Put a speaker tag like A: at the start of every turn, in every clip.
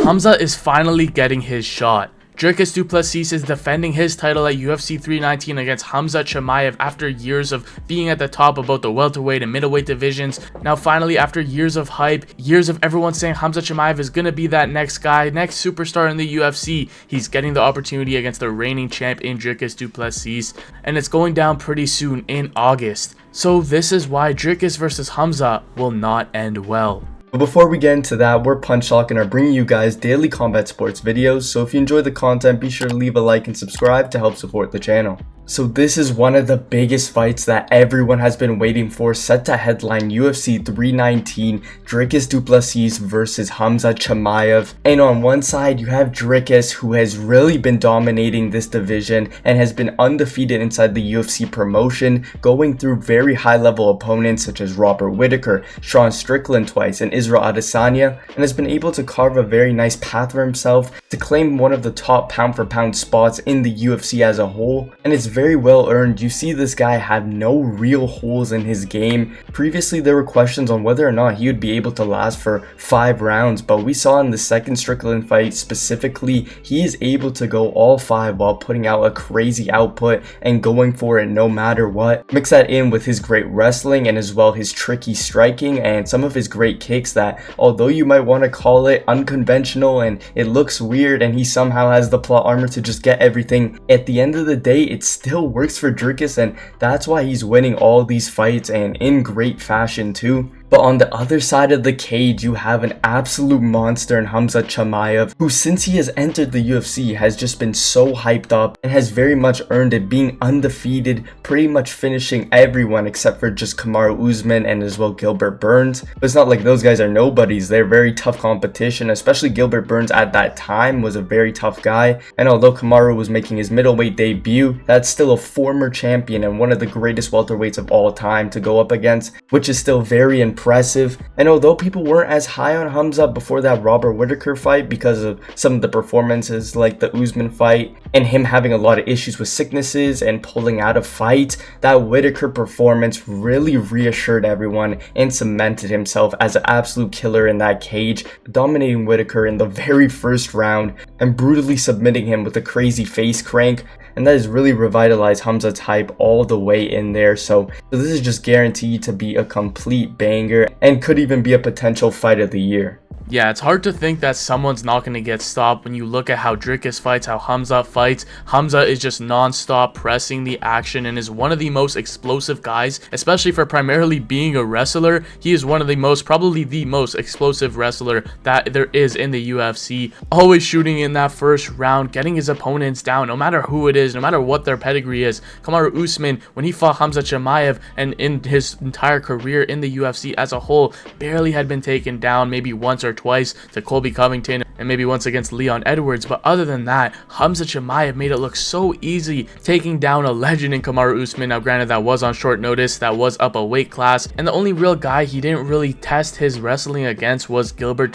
A: Khamzat is finally getting his shot. Dricus Du Plessis is defending his title at UFC 319 against Khamzat Chimaev after years of being at the top of both the welterweight and middleweight divisions. Now finally, after years of hype, years of everyone saying Khamzat Chimaev is going to be that next guy, next superstar in the UFC, he's getting the opportunity against the reigning champ in Dricus Du Plessis, and it's going down pretty soon in August. So this is why Dricus versus Khamzat will not end well.
B: But before we get into that, we're Punchlock and are bringing you guys daily combat sports videos, so if you enjoy the content, be sure to leave a like and subscribe to help support the channel. So this is one of the biggest fights that everyone has been waiting for, set to headline UFC 319, Dricus Du Plessis versus Khamzat Chimaev. And on one side, you have Dricus, who has really been dominating this division and has been undefeated inside the UFC promotion, going through very high-level opponents such as Robert Whittaker, Sean Strickland twice, and Israel Adesanya, and has been able to carve a very nice path for himself to claim one of the top pound-for-pound spots in the UFC as a whole, and it's very well earned. You see this guy have no real holes in his game. Previously there were questions on whether or not he would be able to last for 5 rounds, but we saw in the second Strickland fight specifically, he is able to go all 5 while putting out a crazy output and going for it no matter what. Mix that in with his great wrestling and as well his tricky striking and some of his great kicks that, although you might want to call it unconventional and it looks weird and he somehow has the plot armor to just get everything, at the end of the day it still works for Dricus, and that's why he's winning all these fights and in great fashion too. But on the other side of the cage, you have an absolute monster in Khamzat Chimaev, who since he has entered the UFC has just been so hyped up and has very much earned it, being undefeated, pretty much finishing everyone except for just Kamaru Usman and as well Gilbert Burns. But it's not like those guys are nobodies, they're very tough competition, especially Gilbert Burns at that time was a very tough guy, and although Kamaru was making his middleweight debut, that's still a former champion and one of the greatest welterweights of all time to go up against, which is still very impressive. And although people weren't as high on Khamzat before that Robert Whittaker fight because of some of the performances like the Usman fight and him having a lot of issues with sicknesses and pulling out of fights, that Whittaker performance really reassured everyone and cemented himself as an absolute killer in that cage, dominating Whittaker in the very first round and brutally submitting him with a crazy face crank. And that has really revitalized Khamzat's hype all the way in there. So this is just guaranteed to be a complete banger and could even be a potential fight of the year.
A: Yeah, it's hard to think that someone's not going to get stopped when you look at how Dricus fights, how Khamzat fights. Khamzat is just non-stop pressing the action and is one of the most explosive guys, especially for primarily being a wrestler. He is one of the most, probably the most explosive wrestler that there is in the UFC. Always shooting in that first round, getting his opponents down, no matter who it is, no matter what their pedigree is. Kamaru Usman, when he fought Khamzat Chimaev and in his entire career in the UFC as a whole, barely had been taken down, maybe once or twice to Colby Covington and maybe once against Leon Edwards, but other than that, Khamzat Chimaev made it look so easy taking down a legend in Kamaru Usman. Now granted, that was on short notice, that was up a weight class, and the only real guy he didn't really test his wrestling against was Gilbert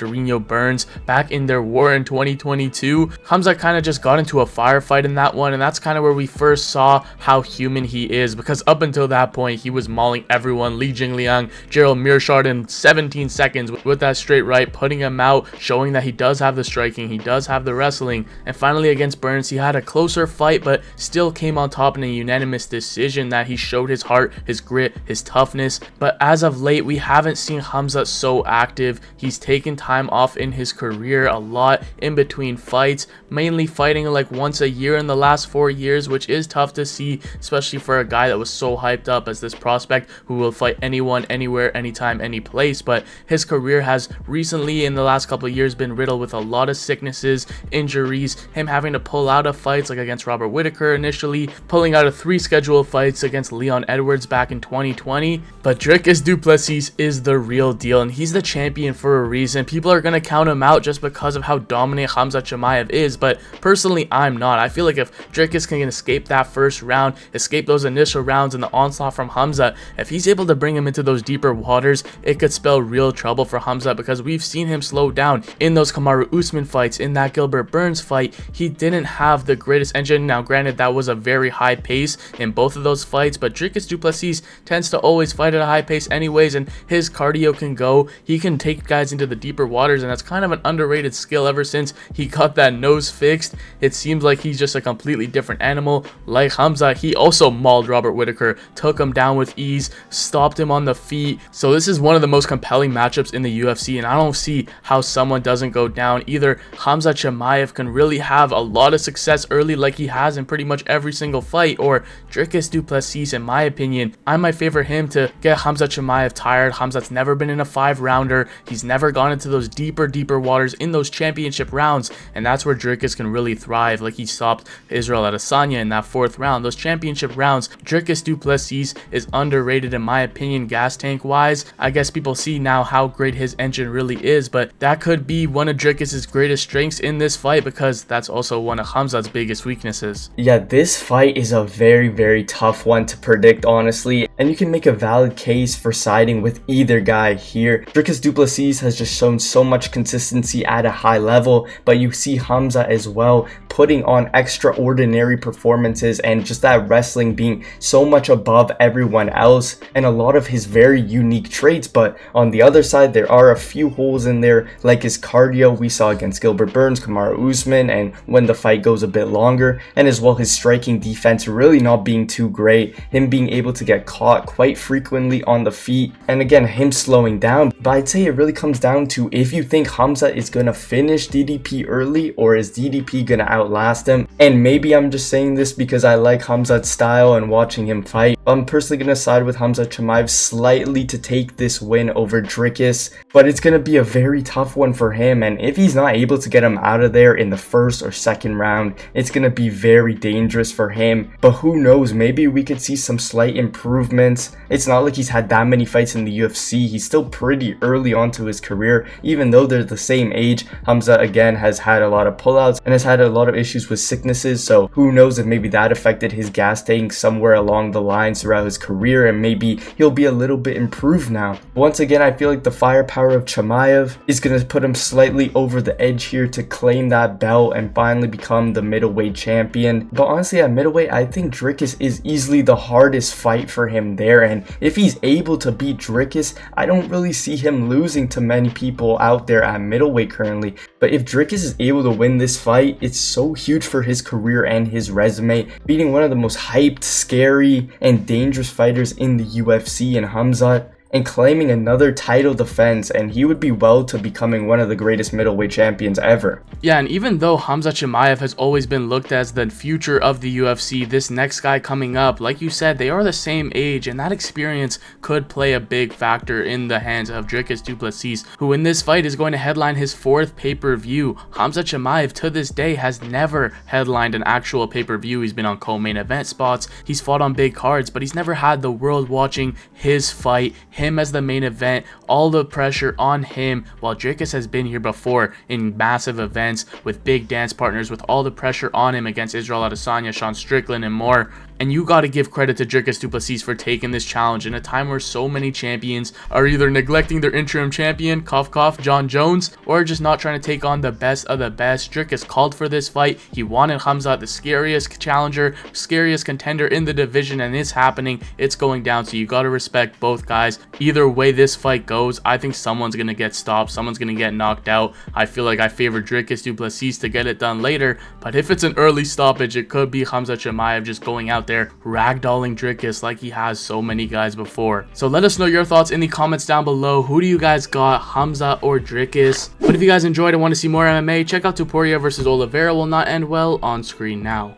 A: Burns back in their war in 2022. Khamzat kind of just got into a firefight in that one, and that's kind of where we first saw how human he is, because up until that point he was mauling everyone, Li Jingliang, Gerald Mearshart in 17 seconds with that straight right, putting him out, showing that he does have the striking, he does have the wrestling. And finally against Burns, he had a closer fight but still came on top in a unanimous decision that he showed his heart, his grit, his toughness. But as of late, we haven't seen Khamzat so active. He's taken time off in his career a lot in between fights, mainly fighting like once a year in the last 4 years, which is tough to see, especially for a guy that was so hyped up as this prospect who will fight anyone, anywhere, anytime, any place. But his career has recently in the last couple of years been riddled with a lot of sicknesses, injuries, him having to pull out of fights like against Robert Whittaker initially, pulling out of 3 scheduled fights against Leon Edwards back in 2020. But Dricus Du Plessis is the real deal, and he's the champion for a reason. People are going to count him out just because of how dominant Khamzat Chimaev is, but personally I'm not. I feel like if Dricus can escape that first round, escape those initial rounds and the onslaught from Khamzat, if he's able to bring him into those deeper waters, it could spell real trouble for Khamzat, because we've seen him slow down. In those Kamaru Usman fights, in that Gilbert Burns fight, he didn't have the greatest engine. Now granted, that was a very high pace in both of those fights, but Dricus Du Plessis tends to always fight at a high pace anyways, and his cardio can go. He can take guys into the deeper waters, and that's kind of an underrated skill. Ever since he got that nose fixed, it seems like he's just a completely different animal. Like Khamzat, he also mauled Robert Whittaker, took him down with ease, stopped him on the feet. So this is one of the most compelling matchups in the UFC, and I don't see how someone doesn't go down. Either Khamzat Chimaev can really have a lot of success early like he has in pretty much every single fight, or Dricus Du Plessis, in my opinion, I might favor him to get Khamzat Chimaev tired. Khamzat's never been in a 5-rounder. He's never gone into those deeper waters in those championship rounds, and that's where Dricus can really thrive. Like he stopped Israel Adesanya in that 4th round. Those championship rounds, Dricus Du Plessis is underrated in my opinion, gas tank wise. I guess people see now how great his engine really is, but that could be one of Dricus's greatest strengths in this fight, because that's also one of Khamzat's biggest weaknesses.
B: Yeah, this fight is a very tough one to predict, honestly, and you can make a valid case for siding with either guy here. Dricus Du Plessis has just shown so much consistency at a high level, but you see Khamzat as well putting on extraordinary performances, and just that wrestling being so much above everyone else, and a lot of his very unique traits. But on the other side, there are a few holes in there, like his cardio we saw against Gilbert Burns, Kamaru Usman, and when the fight goes a bit longer, and as well his striking defense really not being too great, him being able to get caught quite frequently on the feet, and again him slowing down. But I'd say it really comes down to if you think Khamzat is gonna finish DDP early, or is DDP gonna outlast him. And maybe I'm just saying this because I like Khamzat's style and watching him fight. I'm personally gonna side with Khamzat Chimaev slightly to take this win over Dricus, but it's gonna be a very tough one for him, and if he's not able to get him out of there in the 1st or 2nd round, it's gonna be very dangerous for him. But who knows, maybe we could see some slight improvements. It's not like he's had that many fights in the UFC. He's still pretty early onto his career, even though they're the same age. Khamzat again has had a lot of pullouts and has had a lot of issues with sicknesses, so who knows if maybe that affected his gas tank somewhere along the lines throughout his career, and maybe he'll be a little bit improved now. Once again, I feel like the firepower of Chimaev is going to put him slightly over the edge here to claim that belt and finally become the middleweight champion. But honestly, at middleweight, I think Dricus is easily the hardest fight for him there, and if he's able to beat Dricus, I don't really see him losing to many people out there at middleweight currently. But if Dricus is able to win this fight, it's so huge for his career and his resume, beating one of the most hyped, scary, and dangerous fighters in the UFC in Khamzat, and claiming another title defense, and he would be well to becoming one of the greatest middleweight champions ever.
A: Yeah, and even though Khamzat Chimaev has always been looked as the future of the UFC, this next guy coming up, like you said, they are the same age, and that experience could play a big factor in the hands of Dricus Du Plessis, who in this fight is going to headline his 4th pay-per-view. Khamzat Chimaev to this day has never headlined an actual pay-per-view. He's been on co-main event spots, he's fought on big cards, but he's never had the world watching his fight, him as the main event, all the pressure on him, while Dricus has been here before in massive events with big dance partners, with all the pressure on him against Israel Adesanya, Sean Strickland, and more. And you got to give credit to Dricus Du Plessis for taking this challenge in a time where so many champions are either neglecting their interim champion, cough cough, John Jones, or just not trying to take on the best of the best. Dricus called for this fight. He wanted Khamzat, the scariest challenger, scariest contender in the division, and it's happening. It's going down, so you got to respect both guys. Either way this fight goes, I think someone's going to get stopped, someone's going to get knocked out. I feel like I favor Dricus Du Plessis to get it done later, but if it's an early stoppage, it could be Khamzat Chimaev just going out there ragdolling Dricus like he has so many guys before. So let us know your thoughts in the comments down below. Who do you guys got, Khamzat or Dricus? But if you guys enjoyed and want to see more MMA, check out Topuria versus Oliveira will not end well on screen now.